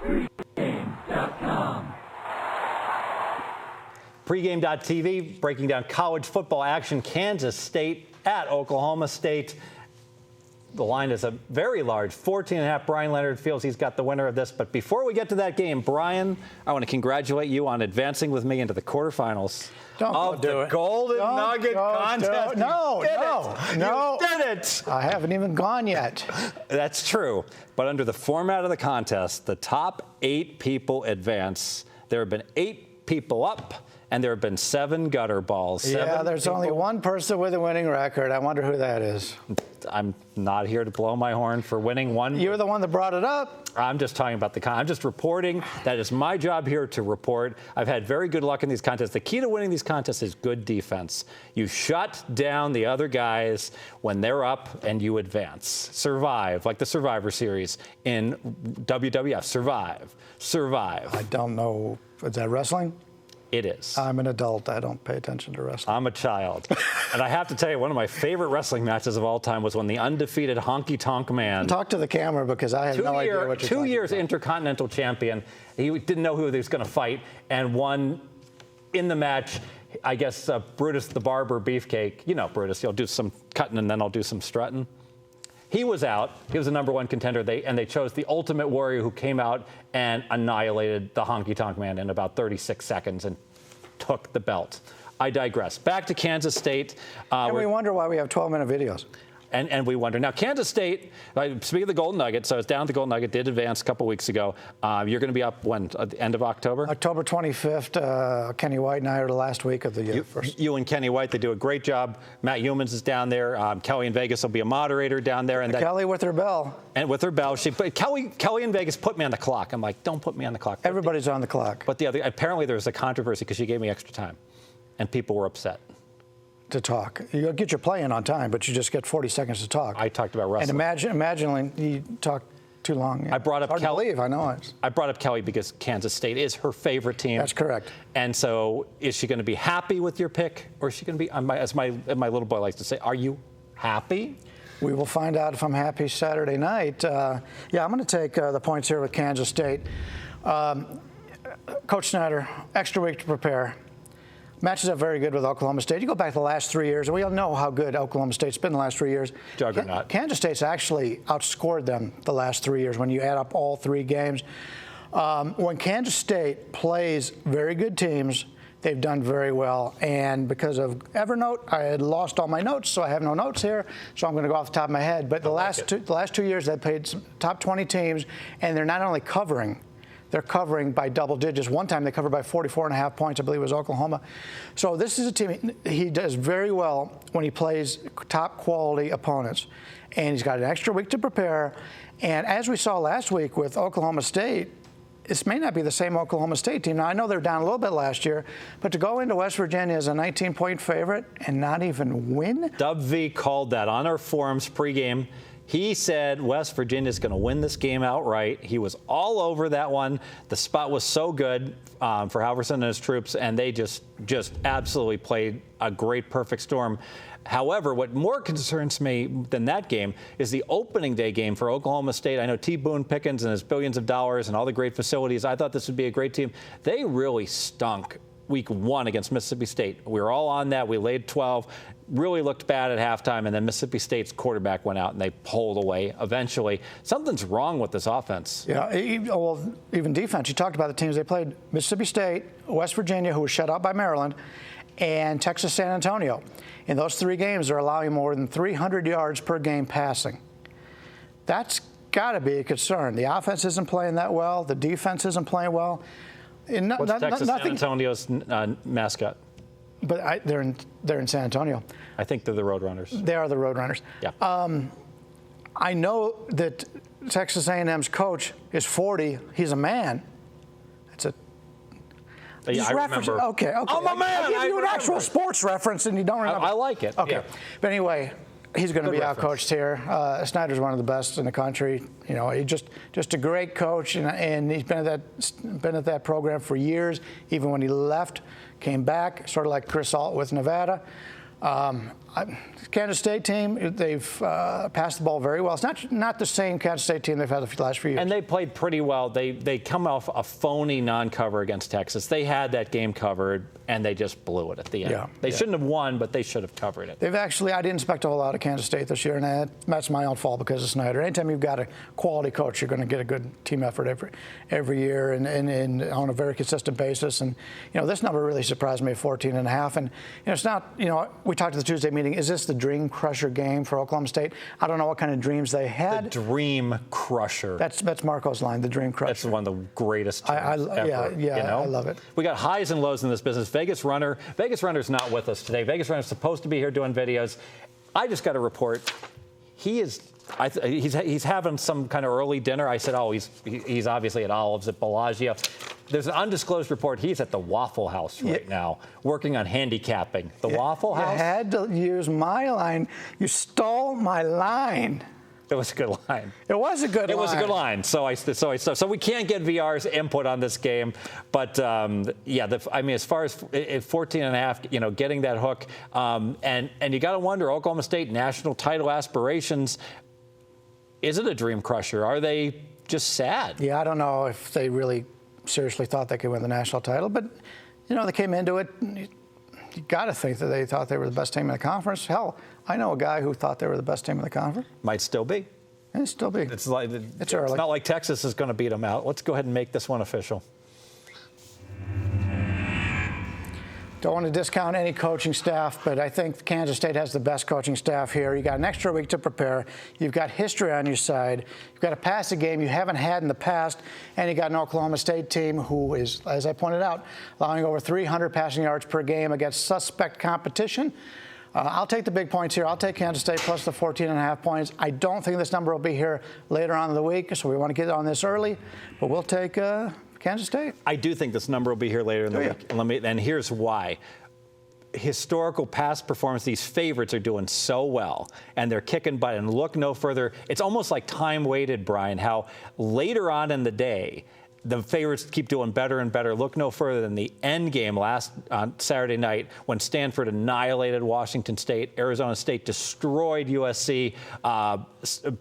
Pregame.com. Pregame.tv, breaking down college football action. Kansas State at Oklahoma State. The line is a very large, 14.5. Bryan Leonard feels he's got the winner of this. But before we get to that game, Bryan, I want to congratulate you on advancing with me into the quarterfinals of the Golden Nugget contest. No. You did it. I haven't even gone yet. That's true. But under the format of the contest, the top 8 people advance. There have been 8 people up, and there have been 7 gutter balls. Yeah, there's only one person with a winning record. I wonder who that is. I'm not here to blow my horn for winning one. You're the one that brought it up. I'm just talking about I'm just reporting. That is my job here to report. I've had very good luck in these contests. The key to winning these contests is good defense. You shut down the other guys when they're up and you advance. Survive, like the Survivor Series in WWF. Survive. I don't know. Is that wrestling? It is. I'm an adult. I don't pay attention to wrestling. I'm a child. And I have to tell you, one of my favorite wrestling matches of all time was when the undefeated Honky Tonk Man. Talk to the camera because I have no idea what you're talking about. 2 years Intercontinental Champion. He didn't know who he was going to fight and won in the match. I guess Brutus the Barber Beefcake. You know Brutus. He'll do some cutting and then I'll do some strutting. He was out. He was the #1 contender. They chose the Ultimate Warrior, who came out and annihilated the Honky Tonk Man in about 36 seconds and took the belt. I digress. Back to Kansas State. And we wonder why we have 12-minute videos. And we wonder. Now, Kansas State, speaking of the Golden Nugget, so it's down to the Golden Nugget, did advance a couple weeks ago. You're going to be up when? At the end of October? October 25th. Kenny White and I are the last week of the year. You and Kenny White, they do a great job. Matt Humans is down there. Kelly in Vegas will be a moderator down there. And Kelly with her bell. And with her bell. Kelly in Vegas put me on the clock. I'm like, don't put me on the clock. Everybody's on the clock. But apparently there was a controversy because she gave me extra time. And people were upset. To talk. You get your play in on time, but you just get 40 seconds to talk. I talked about wrestling. And imagine you talk too long. I brought up Kelly. I know it. I brought up Kelly because Kansas State is her favorite team. That's correct. And so is she going to be happy with your pick, or is she going to be, as my little boy likes to say, are you happy? We will find out if I'm happy Saturday night. I'm going to take the points here with Kansas State. Coach Snyder, extra week to prepare. Matches up very good with Oklahoma State. You go back the last 3 years, and we all know how good Oklahoma State's been the last 3 years. Juggernaut. Kansas State's actually outscored them the last 3 years when you add up all 3 games. When Kansas State plays very good teams, they've done very well. And because of Evernote, I had lost all my notes, so I have no notes here. So I'm going to go off the top of my head. But the last 2 years, they've played some top 20 teams, and they're not only covering. They're covering by double digits. One time they covered by 44.5 points, I believe it was Oklahoma. So this is a team, he does very well when he plays top quality opponents. And he's got an extra week to prepare. And as we saw last week with Oklahoma State, this may not be the same Oklahoma State team. Now, I know they're down a little bit last year, but to go into West Virginia as a 19-point favorite and not even win? Dub V called that on our forums pregame. He said West Virginia's going to win this game outright. He was all over that one. The spot was so good for Halverson and his troops, and they just absolutely played a great perfect storm. However, what more concerns me than that game is the opening day game for Oklahoma State. I know T. Boone Pickens and his billions of dollars and all the great facilities. I thought this would be a great team. They really stunk week 1 against Mississippi State. We were all on that. We laid 12. Really looked bad at halftime, and then Mississippi State's quarterback went out and they pulled away eventually. Something's wrong with this offense. Yeah, even defense. You talked about the teams they played: Mississippi State, West Virginia, who was shut out by Maryland, and Texas San Antonio. In those 3 games, they're allowing more than 300 yards per game passing. That's got to be a concern. The offense isn't playing that well. The defense isn't playing well. What's Texas San Antonio's mascot? But they're in San Antonio. I think they're the Roadrunners. They are the Roadrunners. Yeah. I know that Texas A&M's coach is 40. He's a man. It's a. Yeah, I remember. Okay. I'm a man. I give you an actual sports reference, and you don't remember. I like it. Okay. Yeah. But anyway, he's going to be reference. outcoached here. Snyder's one of the best in the country. You know, he just a great coach, and he's been at that program for years. Even when he left, came back, sort of like Chris Alt with Nevada. Kansas State team, they've passed the ball very well. It's not the same Kansas State team they've had the last few years. And they played pretty well. They come off a phony non-cover against Texas. They had that game covered, and they just blew it at the end. Yeah, they shouldn't have won, but they should have covered it. They've actually, I didn't expect a whole lot of Kansas State this year, and that's my own fault because of Snyder. Anytime you've got a quality coach, you're going to get a good team effort every year and on a very consistent basis. And, this number really surprised me at 14.5. And, it's not, we talked at the Tuesday meeting, is this the dream crusher game for Oklahoma State? I don't know what kind of dreams they had. The dream crusher. That's Marco's line, the dream crusher. That's one of the greatest terms ever. Yeah, I love it. We got highs and lows in this business. Vegas Runner's not with us today. Vegas Runner's supposed to be here doing videos. I just got a report. He's having some kind of early dinner. I said, oh, he's obviously at Olives at Bellagio. There's an undisclosed report. He's at the Waffle House right now, working on handicapping. The Waffle House? You had to use my line. You stole my line. It was a good line. It was a good line. It was a good line. So we can't get VR's input on this game, but as far as 14.5, getting that hook, and you got to wonder, Oklahoma State national title aspirations. Is it a dream crusher? Are they just sad? Yeah, I don't know if they really seriously thought they could win the national title, but they came into it. You got to think that they thought they were the best team in the conference. Hell, I know a guy who thought they were the best team in the conference. Might still be. It still be. It's early. It's not like Texas is going to beat them out. Let's go ahead and make this one official. Don't want to discount any coaching staff, but I think Kansas State has the best coaching staff here. You got an extra week to prepare. You've got history on your side. You've got a passing game you haven't had in the past, and you got an Oklahoma State team who is, as I pointed out, allowing over 300 passing yards per game against suspect competition. I'll take the big points here. I'll take Kansas State plus the 14.5 points. I don't think this number will be here later on in the week, so we want to get on this early, but we'll take Kansas State. I do think this number will be here later in the week. And here's why. Historical past performance, these favorites are doing so well, and they're kicking butt. And look no further. It's almost like time weighted, Brian, how later on in the day, the favorites keep doing better and better. Look no further than the end game on Saturday night when Stanford annihilated Washington State. Arizona State destroyed USC.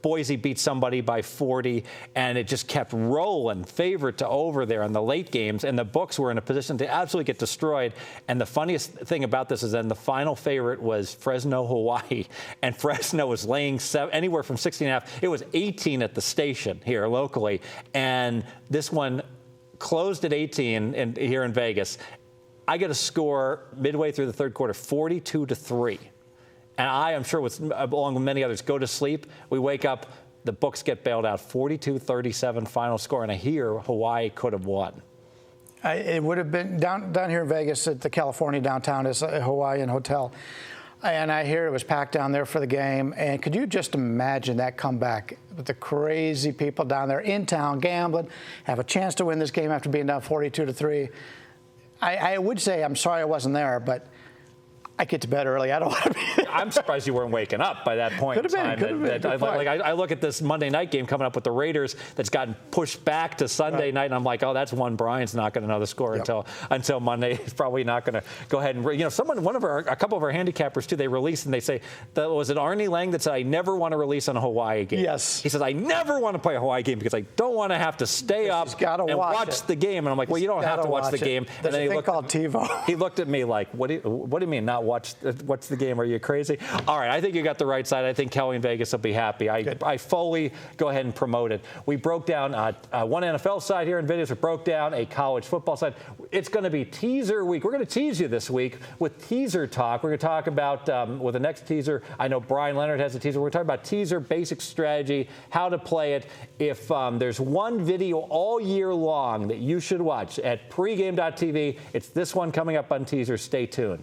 Boise beat somebody by 40, and it just kept rolling favorite to over there in the late games, and the books were in a position to absolutely get destroyed. And the funniest thing about this is then the final favorite was Fresno, Hawaii, and Fresno was laying anywhere from 16.5. It was 18 at the station here locally, and this one closed at 18 here in Vegas. I get a score midway through the third quarter, 42-3. And I am sure, along with many others, go to sleep. We wake up, the books get bailed out, 42-37 final score, and I hear Hawaii could have won. It would have been down here in Vegas at the California downtown is a Hawaiian hotel. And I hear it was packed down there for the game. And could you just imagine that comeback with the crazy people down there in town gambling, have a chance to win this game after being down 42-3? I would say I'm sorry I wasn't there, but I get to bed early. I don't want to be. I'm surprised you weren't waking up by that point in time. I look at this Monday night game coming up with the Raiders that's gotten pushed back to Sunday night, and I'm like, oh, that's one Brian's not going to know the score until Monday. He's probably not going to go ahead and a couple of our handicappers too. They release and they say, was it Arnie Lang that said I never want to release on a Hawaii game? Yes. He says I never want to play a Hawaii game because I don't want to have to stay up and watch the game. And I'm like, well, you don't have to watch the game. There's a thing called TiVo. He looked at me like, what do you mean not watch the game? Are you crazy? All right, I think you got the right side. I think Kelly in Vegas will be happy. I fully go ahead and promote it. We broke down one NFL side here in videos. We broke down a college football side. It's going to be teaser week. We're going to tease you this week with teaser talk. We're going to talk about, with the next teaser, I know Bryan Leonard has a teaser. We're going to talk about teaser, basic strategy, how to play it. If there's one video all year long that you should watch at pregame.tv, it's this one coming up on teaser. Stay tuned.